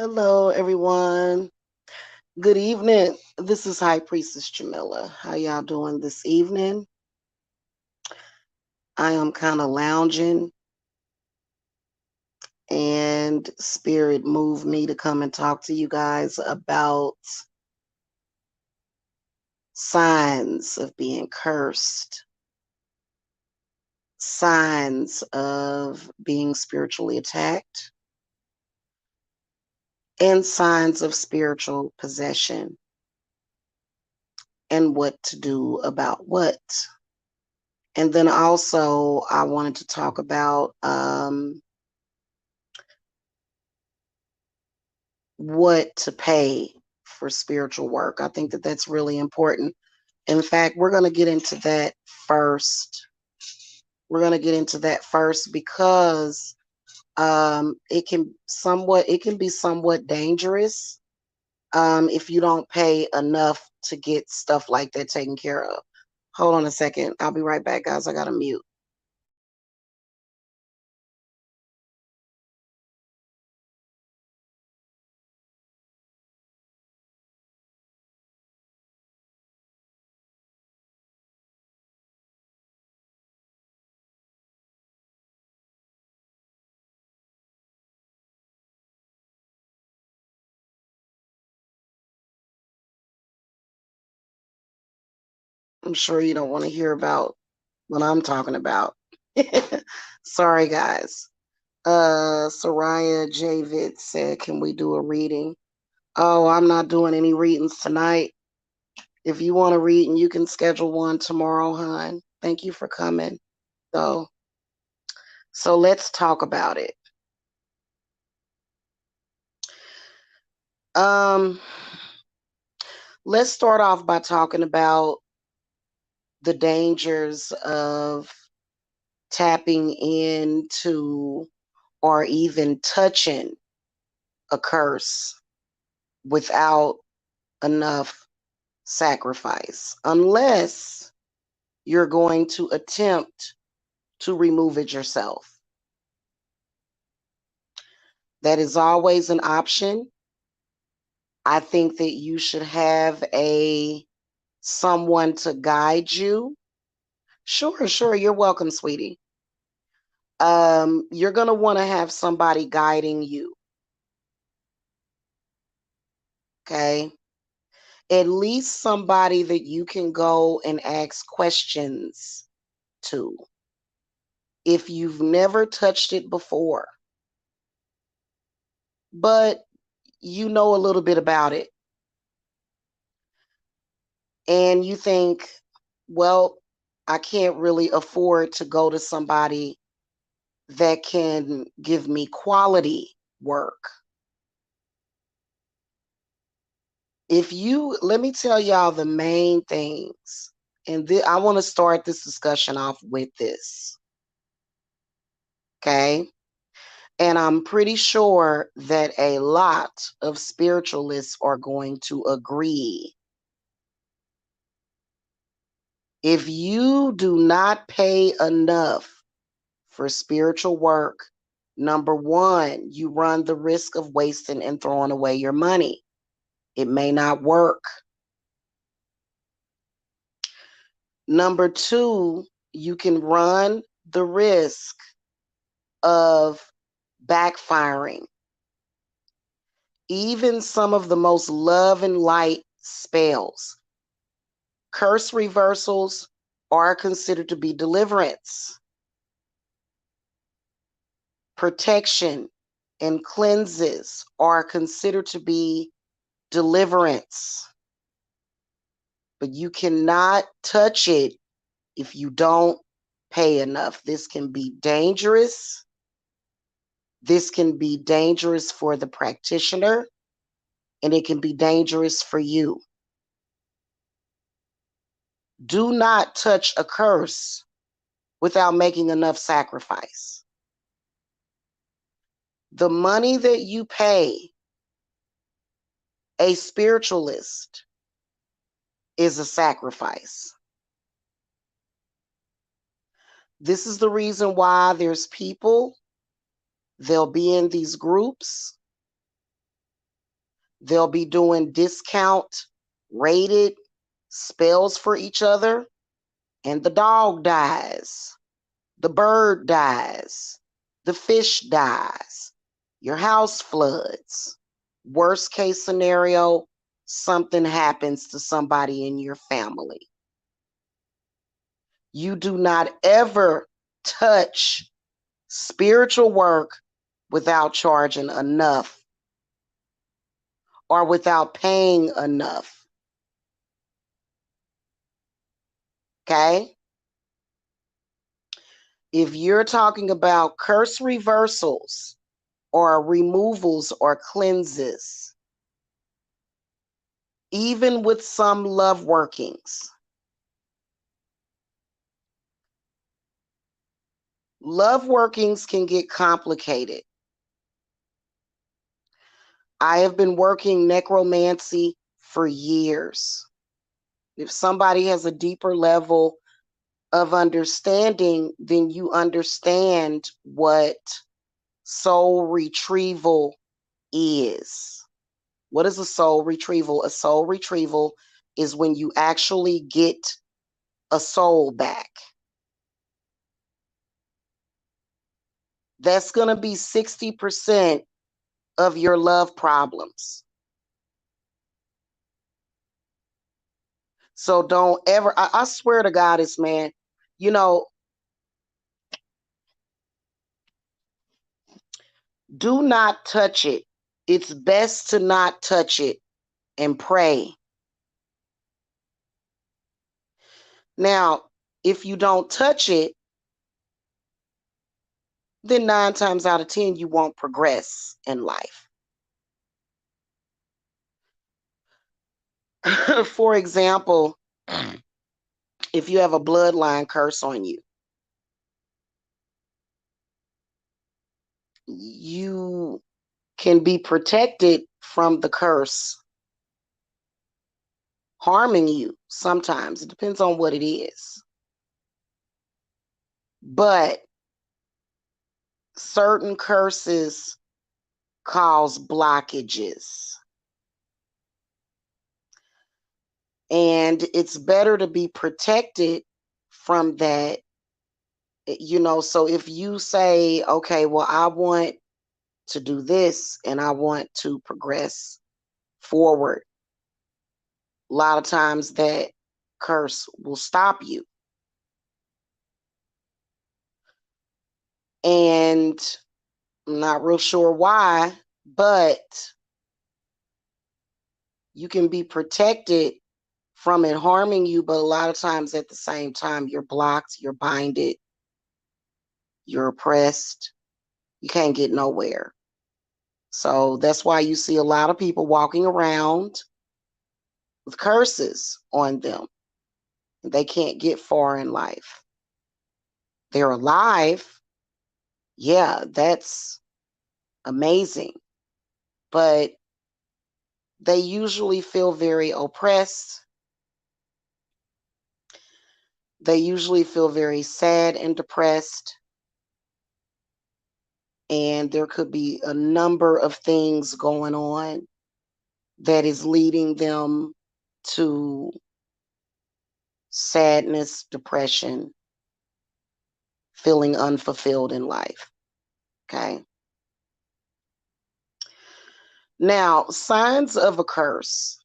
Hello, everyone. Good evening. This is High Priestess Jamila. How y'all doing this evening? I am kind of lounging, and Spirit moved me to come and talk to you guys about signs of being cursed, signs of being spiritually attacked, and signs of spiritual possession, and what to do about what. And then also, I wanted to talk about what to pay for spiritual work. I think that that's really important. In fact, we're going to get into that first. We're going to get into that first because it can be somewhat dangerous if you don't pay enough to get stuff like that taken care of. Hold on a second. I'll be right back, guys. I got to mute. I'm sure you don't want to hear about what I'm talking about. Sorry, guys. Soraya Javid said, can we do a reading? Oh, I'm not doing any readings tonight. If you want a reading, you can schedule one tomorrow, hon. Thank you for coming. So, so let's talk about it. Um, let's start off by talking about the dangers of tapping into or even touching a curse without enough sacrifice, unless you're going to attempt to remove it yourself. That is always an option. I think that you should have someone to guide you. Sure, you're welcome, sweetie. You're gonna want to have somebody guiding you. Okay. At least somebody that you can go and ask questions to if you've never touched it before, but you know a little bit about it. And you think, well, I can't really afford to go to somebody that can give me quality work. Let me tell y'all the main things, and I want to start this discussion off with this. Okay. And I'm pretty sure that a lot of spiritualists are going to agree. If you do not pay enough for spiritual work, number one, you run the risk of wasting and throwing away your money. It may not work. Number two, you can run the risk of backfiring. Even some of the most love and light spells, curse reversals, are considered to be deliverance. Protection and cleanses are considered to be deliverance. But you cannot touch it if you don't pay enough. This can be dangerous. This can be dangerous for the practitioner, and it can be dangerous for you. Do not touch a curse without making enough sacrifice. The money that you pay a spiritualist is a sacrifice. This is the reason why there's people, they'll be in these groups, They'll be doing discount rated spells for each other, and the dog dies, the bird dies, the fish dies, your house floods. Worst case scenario, something happens to somebody in your family. You do not ever touch spiritual work without charging enough or without paying enough. Okay? If you're talking about curse reversals or removals or cleanses, even with some love workings, love workings can get complicated. I have been working necromancy for years. If somebody has a deeper level of understanding, then you understand what soul retrieval is. What is a soul retrieval? A soul retrieval is when you actually get a soul back. That's going to be 60% of your love problems. So don't ever, I swear to God, this man, you know, do not touch it. It's best to not touch it and pray. Now, if you don't touch it, then 9 times out of 10, you won't progress in life. For example, if you have a bloodline curse on you, you can be protected from the curse harming you sometimes. It depends on what it is. But certain curses cause blockages. And it's better to be protected from that. So if you say, okay, well, I want to do this and I want to progress forward, a lot of times that curse will stop you. And I'm not real sure why, but you can be protected from it harming you, but a lot of times at the same time, you're blocked, you're binded, you're oppressed, you can't get nowhere. So that's why you see a lot of people walking around with curses on them. They can't get far in life. They're alive. Yeah, that's amazing. But they usually feel very oppressed. They usually feel very sad and depressed. And there could be a number of things going on that is leading them to sadness, depression, feeling unfulfilled in life. Okay. Now, signs of a curse.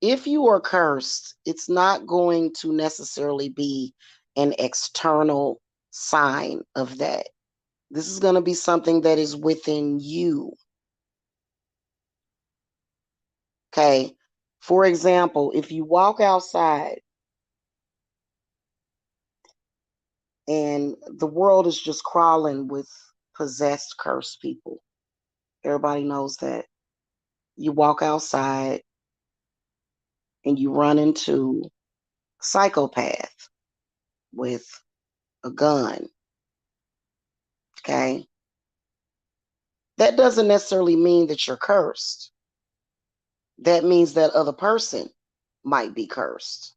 If you are cursed, it's not going to necessarily be an external sign of that. This is going to be something that is within you. Okay. For example, if you walk outside and the world is just crawling with possessed, cursed people, everybody knows that. You walk outside and you run into a psychopath with a gun. Okay. That doesn't necessarily mean that you're cursed. That means that other person might be cursed.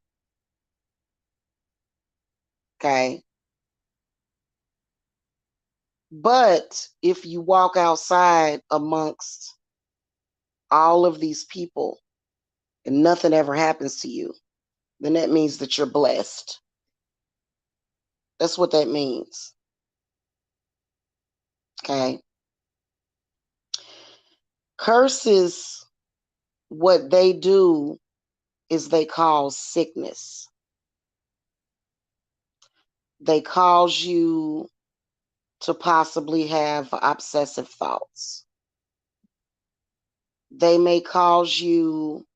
Okay. But if you walk outside amongst all of these people and nothing ever happens to you, then that means that you're blessed. That's what that means. Okay. Curses, what they do is they cause sickness. They cause you to possibly have obsessive thoughts. They may cause you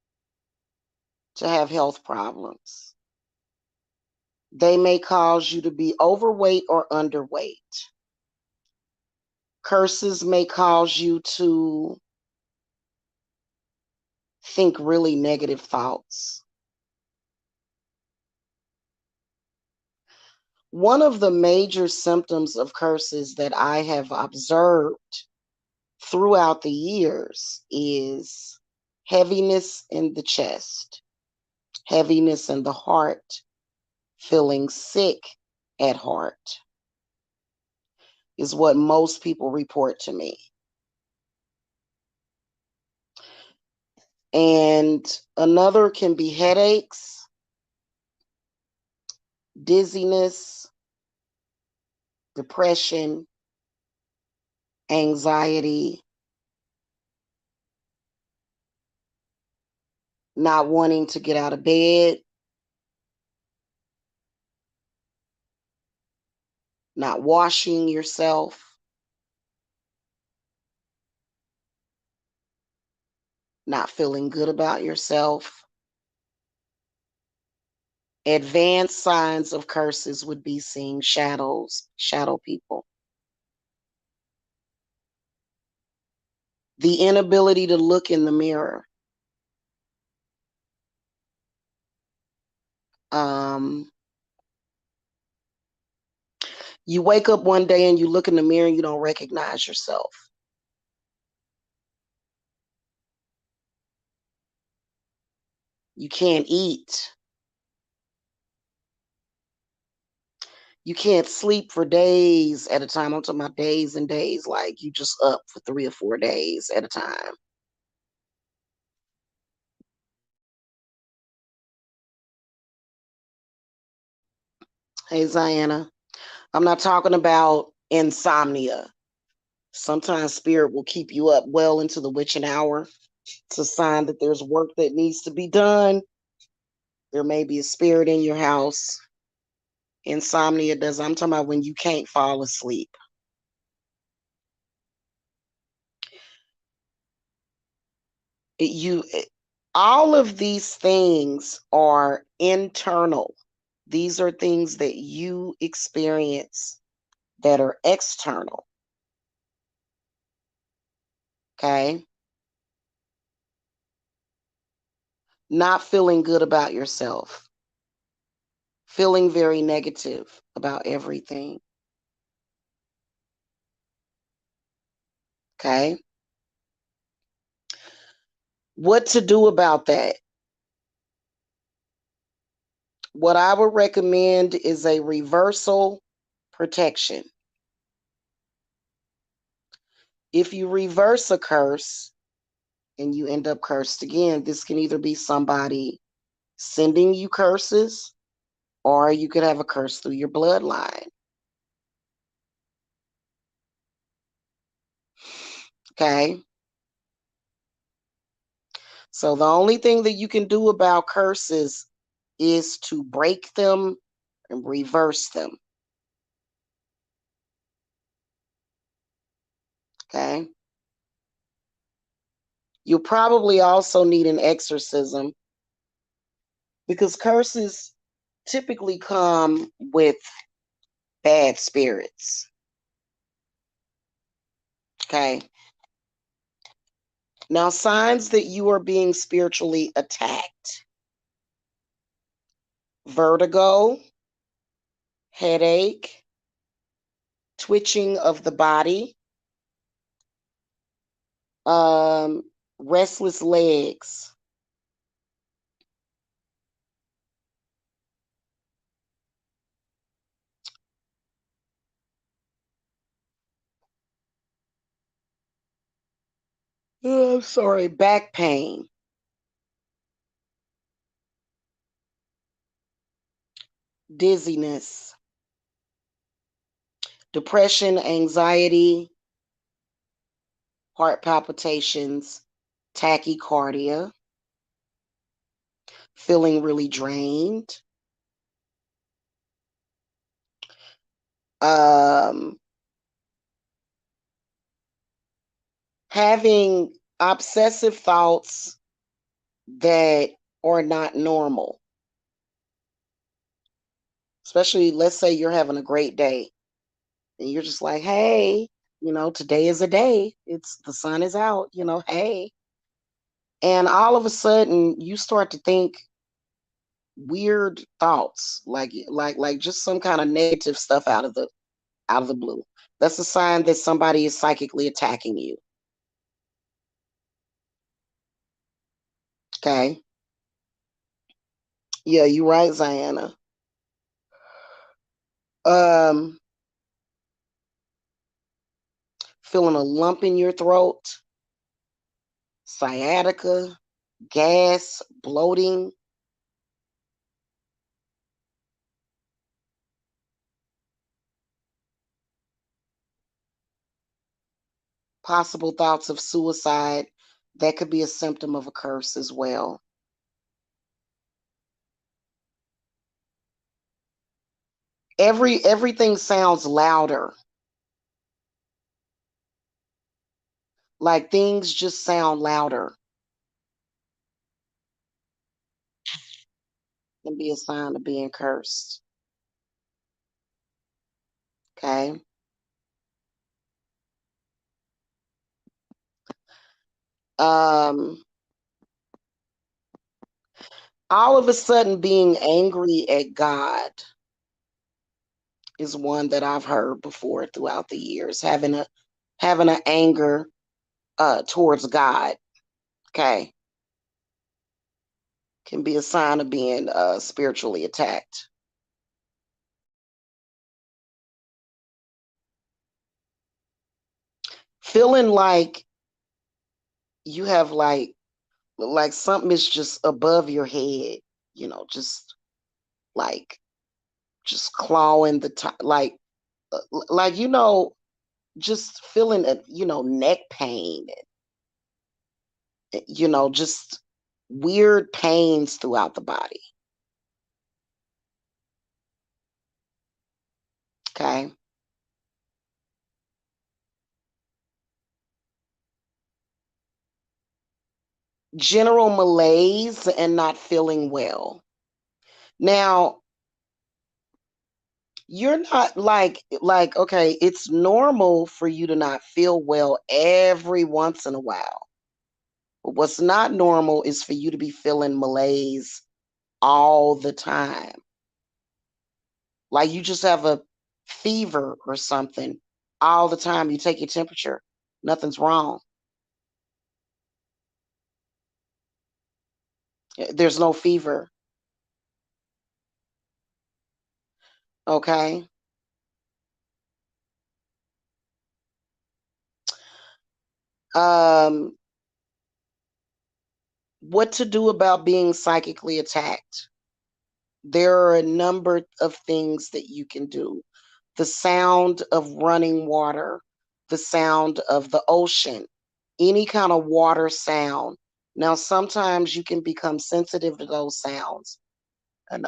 to have health problems. They may cause you to be overweight or underweight. Curses may cause you to think really negative thoughts. One of the major symptoms of curses that I have observed throughout the years is heaviness in the chest, heaviness in the heart, feeling sick at heart is what most people report to me. And another can be headaches, dizziness, depression, anxiety, not wanting to get out of bed, not washing yourself, not feeling good about yourself. Advanced signs of curses would be seeing shadows, shadow people. The inability to look in the mirror. You wake up one day and you look in the mirror and you don't recognize yourself. You can't eat. You can't sleep for days at a time. I'm talking about days and days, like you just up for 3 or 4 days at a time. Hey, Ziana, I'm not talking about insomnia. Sometimes spirit will keep you up well into the witching hour. It's a sign that there's work that needs to be done. There may be a spirit in your house. Insomnia does. I'm talking about when you can't fall asleep. You, all of these things are internal. These are things that you experience that are external. Okay. Not feeling good about yourself, feeling very negative about everything. Okay. What to do about that? What I would recommend is a reversal protection. If you reverse a curse and you end up cursed again, this can either be somebody sending you curses or you could have a curse through your bloodline. Okay. So the only thing that you can do about curses is to break them and reverse them. Okay. You'll probably also need an exorcism because curses typically come with bad spirits. Okay. Now, signs that you are being spiritually attacked: vertigo, headache, twitching of the body, restless legs. Oh, I'm sorry. Back pain, dizziness, depression, anxiety, heart palpitations, tachycardia, feeling really drained, um, having obsessive thoughts that are not normal. Especially, let's say you're having a great day and you're just like, hey, today is a day. It's the sun is out, hey. And all of a sudden you start to think weird thoughts, like just some kind of negative stuff out of the blue. That's a sign that somebody is psychically attacking you. Okay. Yeah, you're right, Ziana. Um, feeling a lump in your throat, sciatica, gas, bloating, possible thoughts of suicide. That could be a symptom of a curse as well. Everything sounds louder. Like things just sound louder. Can be a sign of being cursed. Okay. Um, all of a sudden being angry at God is one that I've heard before throughout the years. Having an anger towards God. Okay. Can be a sign of being spiritually attacked. Feeling like you have like something is just above your head, just like just clawing the top, like just feeling a neck pain, just weird pains throughout the body. Okay. General malaise and not feeling well. Now, you're not like okay, it's normal for you to not feel well every once in a while. But what's not normal is for you to be feeling malaise all the time. Like you just have a fever or something all the time. You take your temperature, nothing's wrong. There's no fever. Okay. Um, what to do about being psychically attacked? There are a number of things that you can do. The sound of running water, the sound of the ocean, any kind of water sound. Now, sometimes you can become sensitive to those sounds, and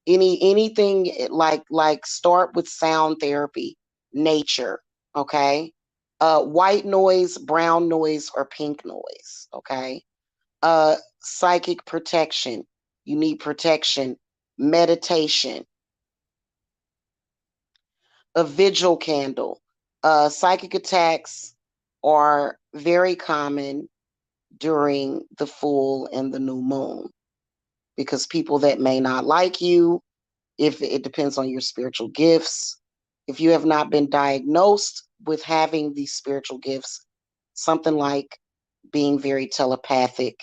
anything like start with sound therapy, nature, okay? White noise, brown noise, or pink noise, okay? Psychic protection. You need protection, meditation, a vigil candle. Psychic attacks are very common during the full and the new moon because people that may not like you, if it depends on your spiritual gifts, if you have not been diagnosed with having these spiritual gifts, something like being very telepathic,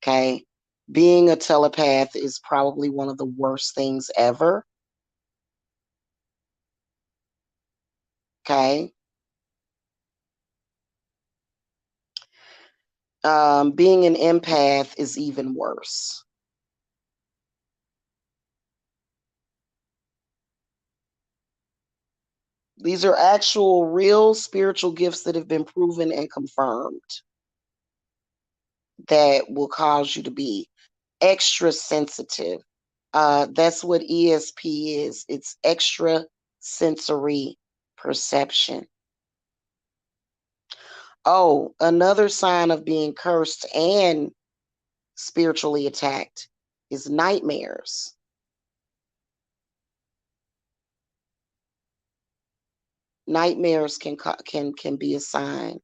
okay? Being a telepath is probably one of the worst things ever, okay? Being an empath is even worse. These are actual, real spiritual gifts that have been proven and confirmed that will cause you to be extra sensitive. That's what ESP is. It's extra sensory perception. Oh, another sign of being cursed and spiritually attacked is nightmares. Nightmares can be a sign,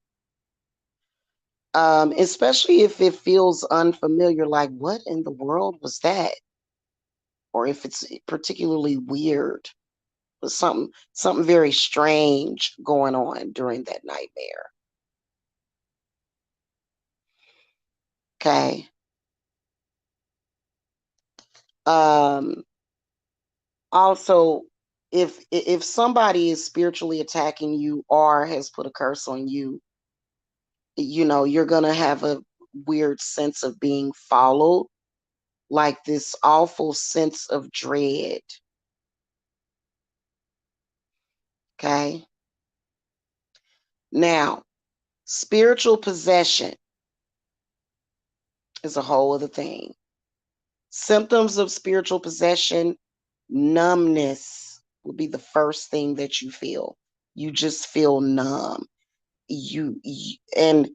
especially if it feels unfamiliar. Like, what in the world was that? Or if it's particularly weird, something very strange going on during that nightmare. Okay. Um, Also, if somebody is spiritually attacking you or has put a curse on you, you're gonna have a weird sense of being followed, like this awful sense of dread. Okay. Now, spiritual possession is a whole other thing. Symptoms of spiritual possession: numbness will be the first thing that you feel. You just feel numb. And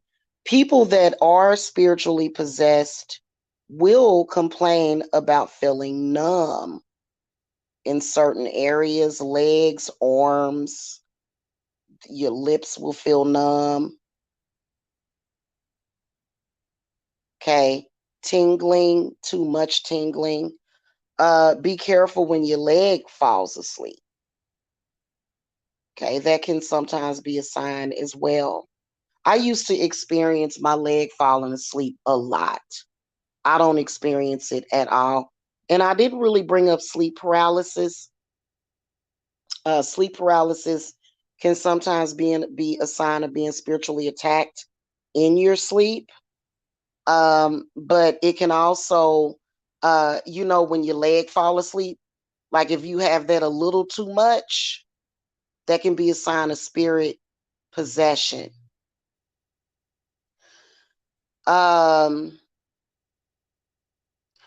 people that are spiritually possessed will complain about feeling numb in certain areas, legs, arms. Your lips will feel numb. Okay. Tingling, too much tingling. Be careful when your leg falls asleep. Okay, that can sometimes be a sign as well. I used to experience my leg falling asleep a lot. I don't experience it at all. And I didn't really bring up sleep paralysis. Sleep paralysis can sometimes be a sign of being spiritually attacked in your sleep. But it can also, when your leg fall asleep, like if you have that a little too much, that can be a sign of spirit possession. Um,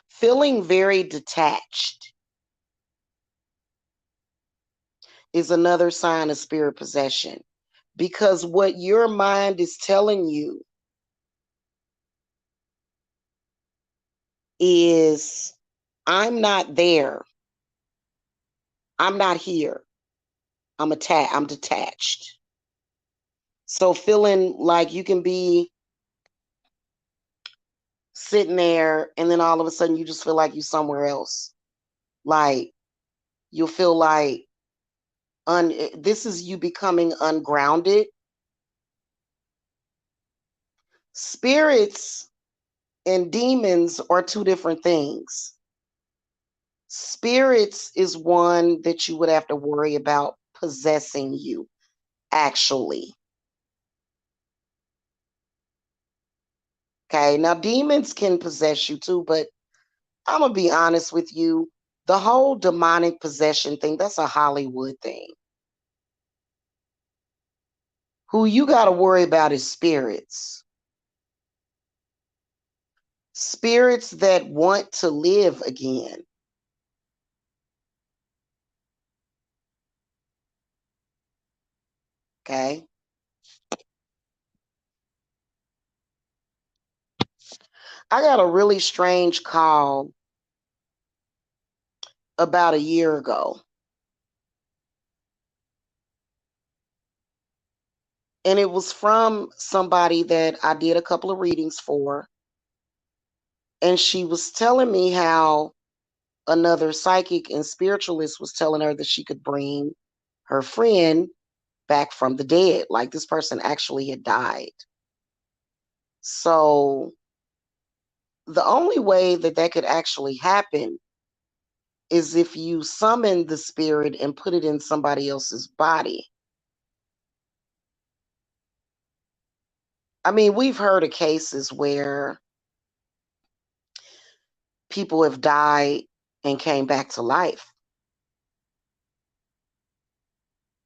Feeling very detached is another sign of spirit possession, because what your mind is telling you is, I'm not there. I'm not here. I'm detached. So feeling like you can be sitting there and then all of a sudden you just feel like you're somewhere else. Like you'll feel like this is you becoming ungrounded. Spirits and demons are two different things. Spirits is one that you would have to worry about possessing you, actually. Okay, now demons can possess you too, but I'm gonna be honest with you. The whole demonic possession thing, that's a Hollywood thing. Who you got to worry about is spirits. Spirits that want to live again. Okay. I got a really strange call about a year ago. And it was from somebody that I did a couple of readings for. And she was telling me how another psychic and spiritualist was telling her that she could bring her friend back from the dead. Like this person actually had died. So the only way that that could actually happen is if you summon the spirit and put it in somebody else's body. I mean, we've heard of cases where people have died and came back to life.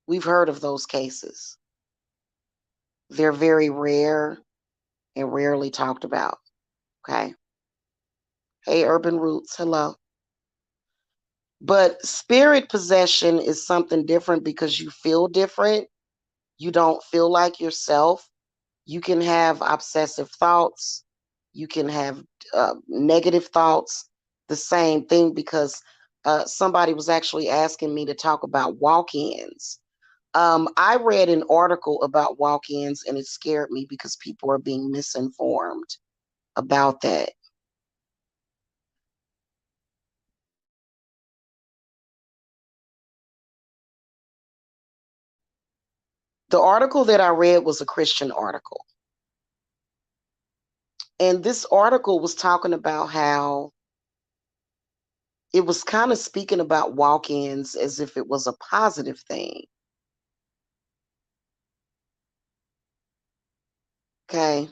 We've heard of those cases. They're very rare and rarely talked about. Okay. Hey, Urban Roots. Hello. But spirit possession is something different because you feel different. You don't feel like yourself. You can have obsessive thoughts. You can have negative thoughts. The same thing because somebody was actually asking me to talk about walk ins. I read an article about walk ins and it scared me because people are being misinformed about that. The article that I read was a Christian article. And this article was talking about how it was kind of speaking about walk ins as if it was a positive thing. Okay.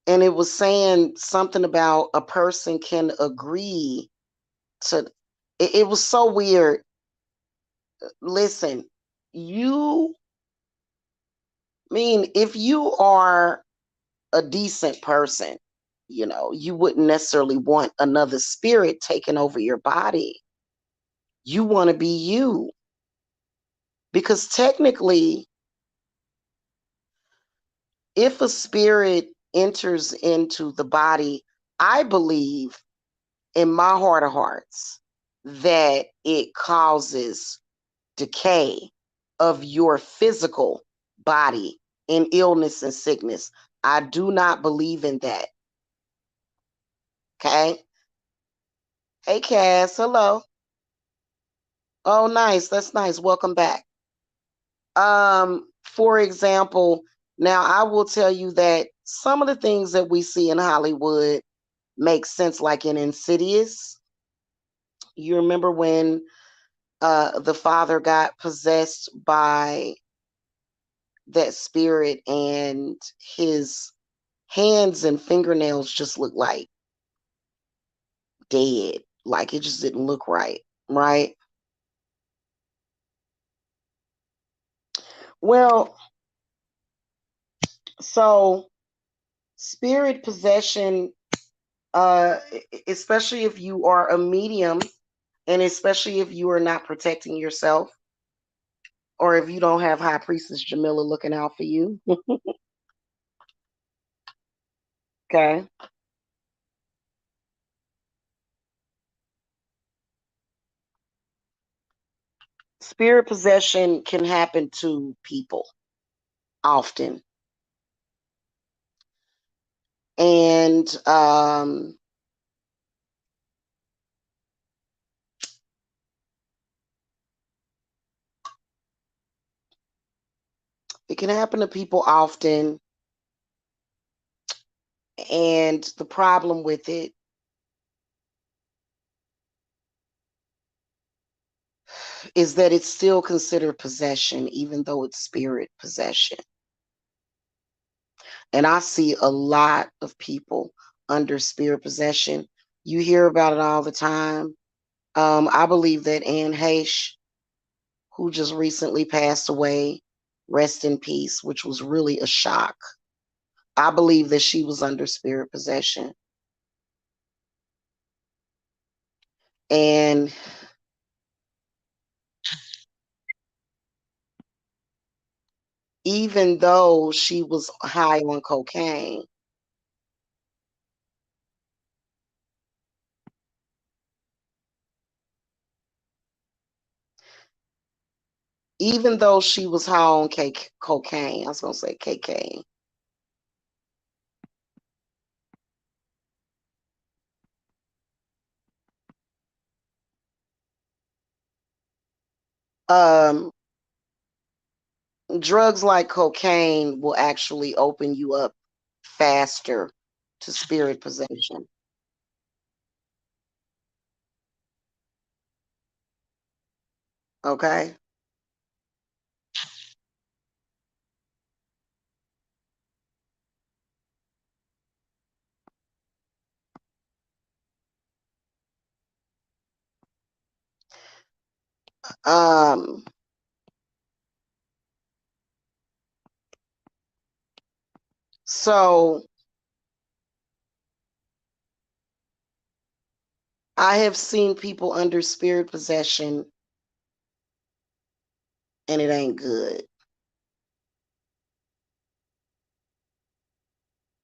And it was saying something about a person can agree to it was so weird. Listen, you mean if you are a decent person, you wouldn't necessarily want another spirit taking over your body. You want to be you. Because technically, if a spirit enters into the body, I believe in my heart of hearts that it causes decay of your physical body in illness and sickness. I do not believe in that. Okay. Hey, Cass. Hello. Oh, nice. That's nice. Welcome back. For example, now I will tell you that some of the things that we see in Hollywood make sense, like in Insidious. You remember when the father got possessed by that spirit and his hands and fingernails just looked like dead. Like it just didn't look right. Right. Well, so spirit possession, especially if you are a medium and especially if you are not protecting yourself or if you don't have High Priestess Jamila looking out for you. Okay. Spirit possession can happen to people often. And it can happen to people often. And the problem with it is that it's still considered possession, even though it's spirit possession. And I see a lot of people under spirit possession. You hear about it all the time. I believe that Anne Heche, who just recently passed away, rest in peace, which was really a shock. I believe that she was under spirit possession. And even though she was high on cocaine, even though she was high on cocaine, I was going to say cocaine, um, drugs like cocaine will actually open you up faster to spirit possession. Okay. Um, so I have seen people under spirit possession and it ain't good.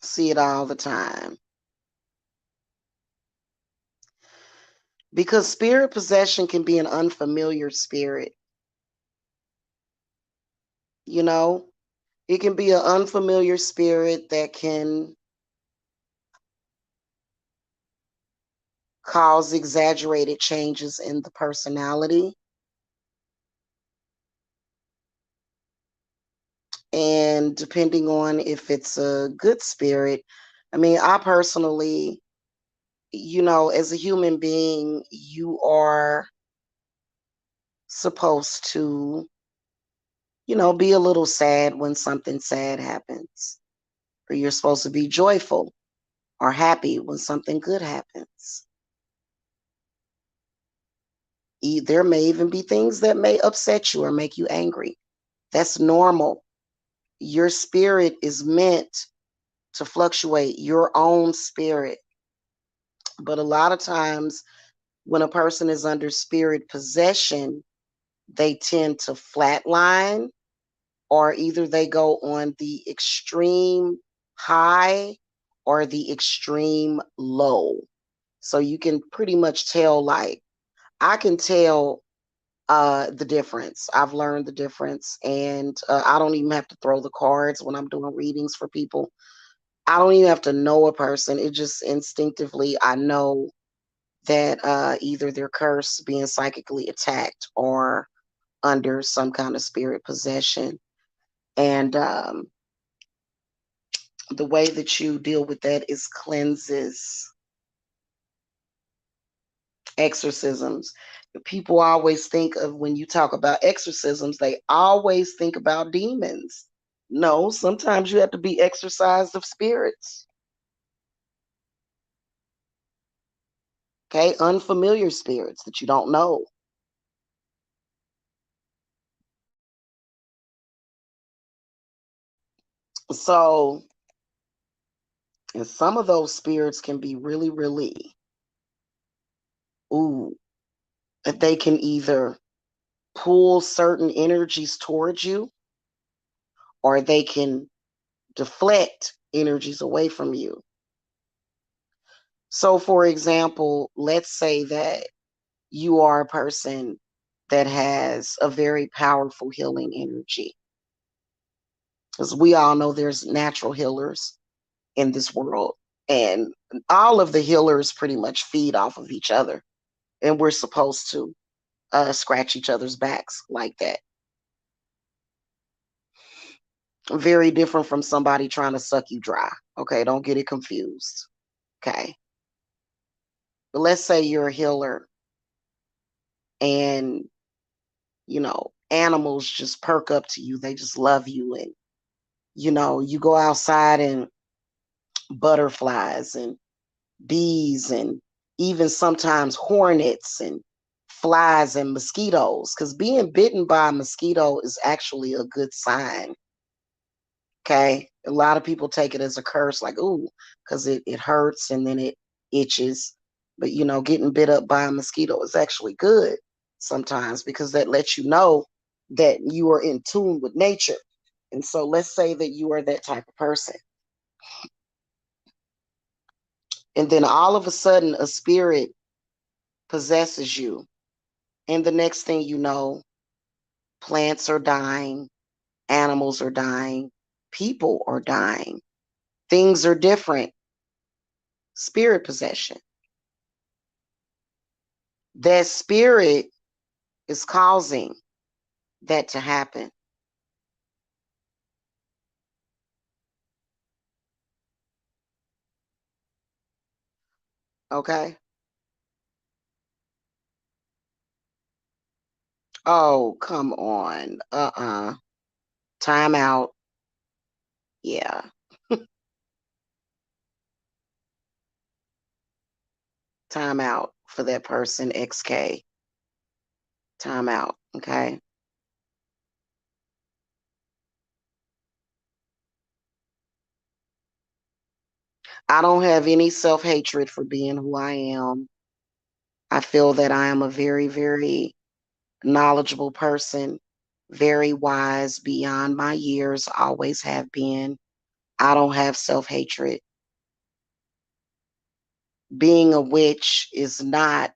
See it all the time. Because spirit possession can be an unfamiliar spirit, you know? It can be an unfamiliar spirit that can cause exaggerated changes in the personality. And depending on if it's a good spirit, I mean, I personally, as a human being, you are supposed to, be a little sad when something sad happens, or you're supposed to be joyful or happy when something good happens. There may even be things that may upset you or make you angry. That's normal. Your spirit is meant to fluctuate, your own spirit. But a lot of times, when a person is under spirit possession, they tend to flatline, or either they go on the extreme high or the extreme low. So you can pretty much tell, like, I can tell the difference. I've learned the difference, and I don't even have to throw the cards when I'm doing readings for people. I don't even have to know a person. It just instinctively, I know that either they're cursed, being psychically attacked, or under some kind of spirit possession. And the way that you deal with that is cleanses, exorcisms. People always think of, when you talk about exorcisms, they always think about demons. No, sometimes you have to be exorcised of spirits. Okay, unfamiliar spirits that you don't know. So, and some of those spirits can be really, really, ooh, that they can either pull certain energies towards you, or they can deflect energies away from you. So, for example, let's say that you are a person that has a very powerful healing energy. Because we all know there's natural healers in this world, and all of the healers pretty much feed off of each other. And we're supposed to scratch each other's backs like that. Very different from somebody trying to suck you dry. Okay, don't get it confused. Okay. But let's say you're a healer and, animals just perk up to you. They just love you. And, you go outside and butterflies and bees and even sometimes hornets and flies and mosquitoes, because being bitten by a mosquito is actually a good sign. Okay. A lot of people take it as a curse, like, ooh, because it hurts and then it itches. But, getting bit up by a mosquito is actually good sometimes, because that lets you know that you are in tune with nature. And so let's say that you are that type of person. And then all of a sudden, a spirit possesses you. And the next thing you know, plants are dying, animals are dying, people are dying, things are different. Spirit possession. That spirit is causing that to happen. Okay. Oh, come on. Time out. Yeah. Time out for that person, XK. Time out. Okay. I don't have any self hatred for being who I am. I feel that I am a very, very knowledgeable person, very wise beyond my years, always have been. I don't have self hatred. Being a witch is not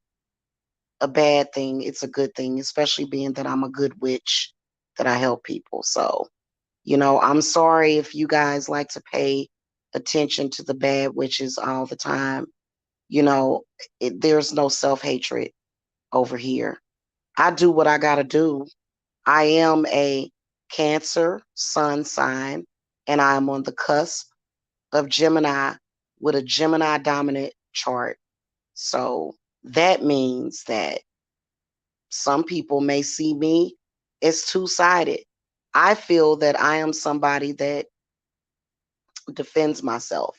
a bad thing, it's a good thing, especially being that I'm a good witch, that I help people. So, I'm sorry if you guys like to pay attention to the bad witches all the time. You know, there's no self hatred over here. I do what I got to do. I am a Cancer sun sign, and I'm on the cusp of Gemini with a Gemini dominant chart. So that means that some people may see me as two sided. I feel that I am somebody that defends myself.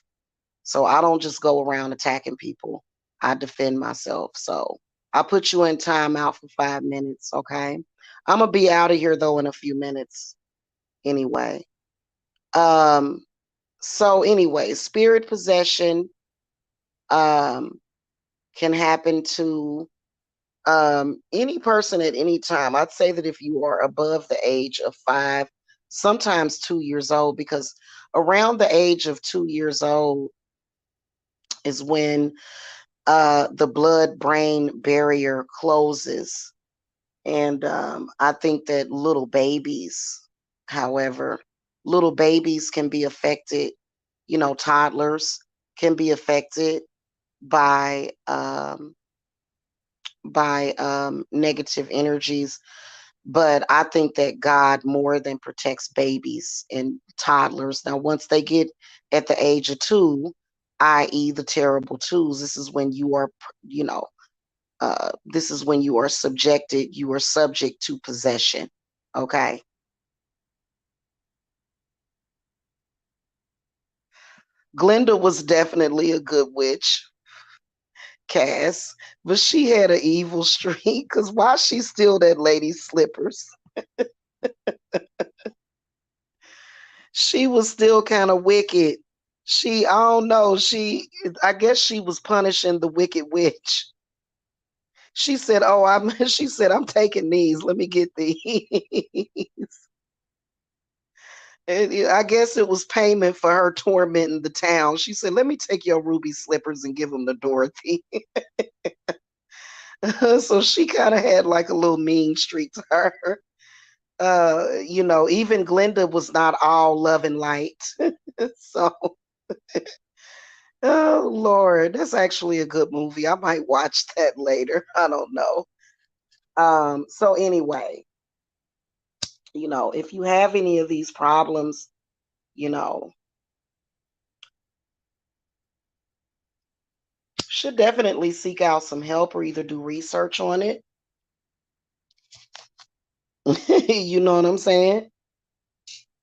So I don't just go around attacking people. I defend myself. So I'll put you in timeout for 5 minutes. Okay. I'm gonna be out of here though in a few minutes anyway. Um, so anyway, spirit possession um can happen to any person at any time. I'd say that if you are above the age of 5, sometimes 2 years old, because around the age of 2 years old is when the blood brain barrier closes. And I think that little babies, however, little babies can be affected, toddlers can be affected by negative energies. But I think that God more than protects babies and toddlers. Now, once they get at the age of 2, i.e., the terrible twos, this is when you are, this is when you are subject to possession. Okay. Glenda was definitely a good witch, Cass, but she had an evil streak because why she steal that lady's slippers? She was still kind of wicked. I don't know, I guess she was punishing the wicked witch. She said, "Oh, she said, I'm taking these. Let me get these." And I guess it was payment for her tormenting the town. She said, "Let me take your ruby slippers and give them to Dorothy." So she kind of had like a little mean streak to her. Even Glenda was not all love and light. So, oh Lord, that's actually a good movie. I might watch that later. I don't know. So anyway, if you have any of these problems, you know, should definitely seek out some help or either do research on it. You know what I'm saying?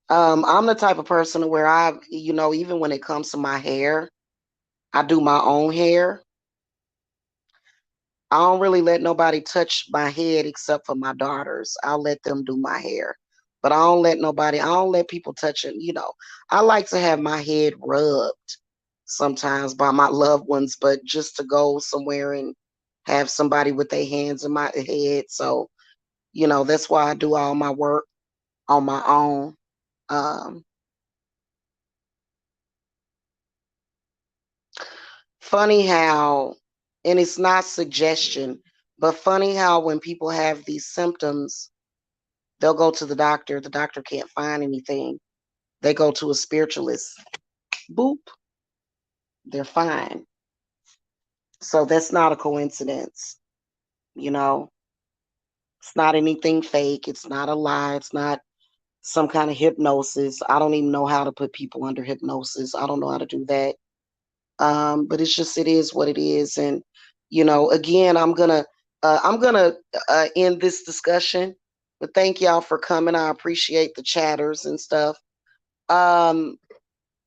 I'm the type of person where even when it comes to my hair, I do my own hair. I don't really let nobody touch my head except for my daughters. I'll let them do my hair. But I don't let people touch it. I like to have my head rubbed sometimes by my loved ones, but just to go somewhere and have somebody with their hands in my head. So, that's why I do all my work on my own. Um, Funny how, and it's not suggestion, but funny how when people have these symptoms, they'll go to the doctor can't find anything. They go to a spiritualist. Boop, they're fine. So that's not a coincidence, you know. It's not anything fake. It's not a lie. It's not some kind of hypnosis. I don't even know how to put people under hypnosis. I don't know how to do that. But it is what it is. And again, I'm gonna end this discussion. But thank y'all for coming. I appreciate the chatters and stuff. Um,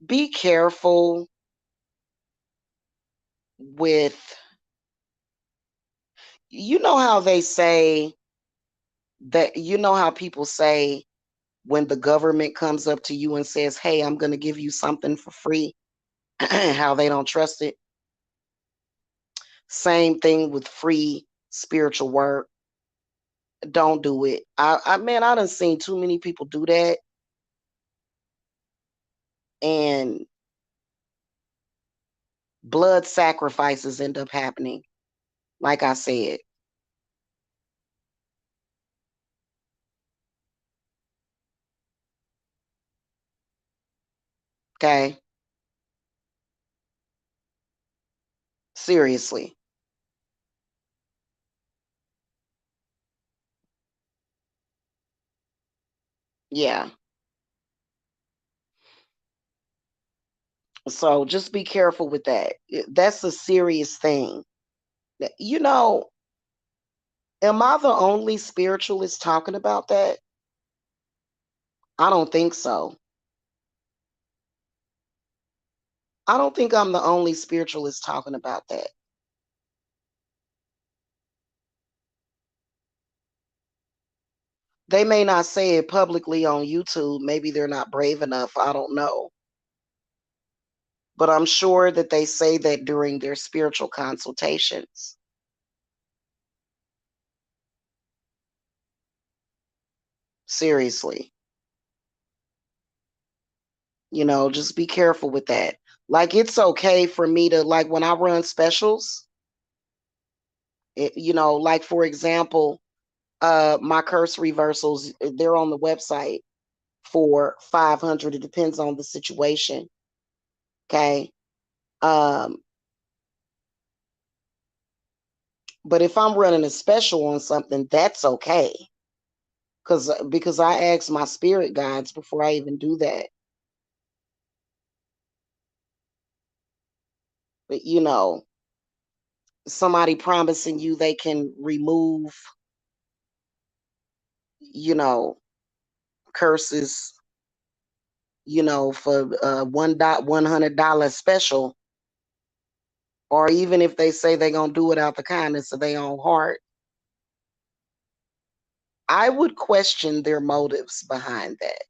be careful with, how they say That you know how people say when the government comes up to you and says, "Hey, I'm going to give you something for free," how they don't trust it. Same thing with free spiritual work. Don't do it. Man, I done seen too many people do that, and blood sacrifices end up happening. Like I said, okay? Seriously. Yeah. So just be careful with that. That's a serious thing. You know, am I the only spiritualist talking about that? I don't think so. I don't think I'm the only spiritualist talking about that. They may not say it publicly on YouTube. Maybe they're not brave enough. I don't know. But I'm sure that they say that during their spiritual consultations. Seriously. Just be careful with that. Like, it's okay for me to, like, when I run specials, like, for example, my curse reversals, they're on the website for 500. It depends on the situation. Okay. Um, but if I'm running a special on something, that's okay. Because I ask my spirit guides before I even do that. But somebody promising you they can remove, you know, curses, for $100 special, or even if they say they're gonna do it out the kindness of their own heart, I would question their motives behind that.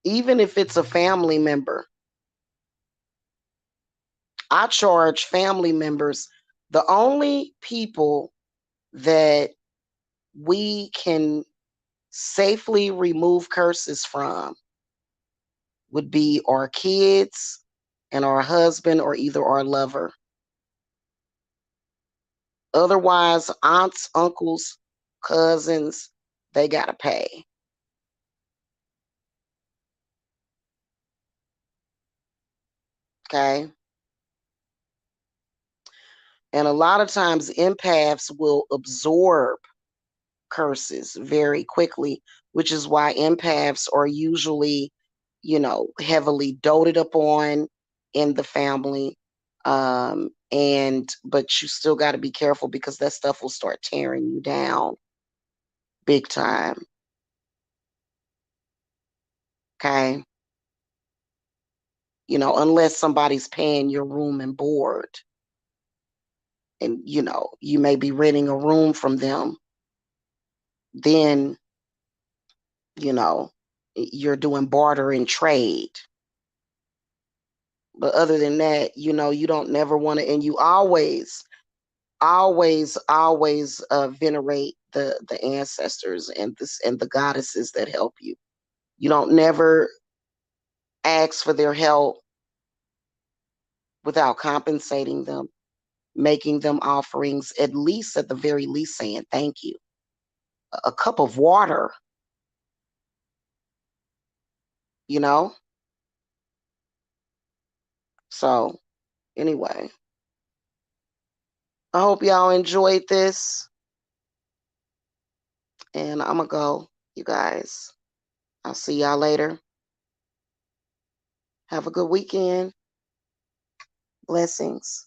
Even if it's a family member, I charge family members. The only people that we can safely remove curses from would be our kids and our husband, or either our lover. Otherwise, aunts, uncles, cousins, they got to pay. Okay. And a lot of times, empaths will absorb curses very quickly, which is why empaths are usually, heavily doted upon in the family. But you still got to be careful because that stuff will start tearing you down big time. Okay. Unless somebody's paying your room and board, and you may be renting a room from them, then you know you're doing barter and trade. But other than that, you don't never want to, and you always venerate the ancestors and the goddesses that help you. You don't never ask for their help without compensating them, making them offerings, at least, at the very least, saying thank you. A cup of water, you know? So, anyway, I hope y'all enjoyed this. And I'm going to go, you guys. I'll see y'all later. Have a good weekend. Blessings.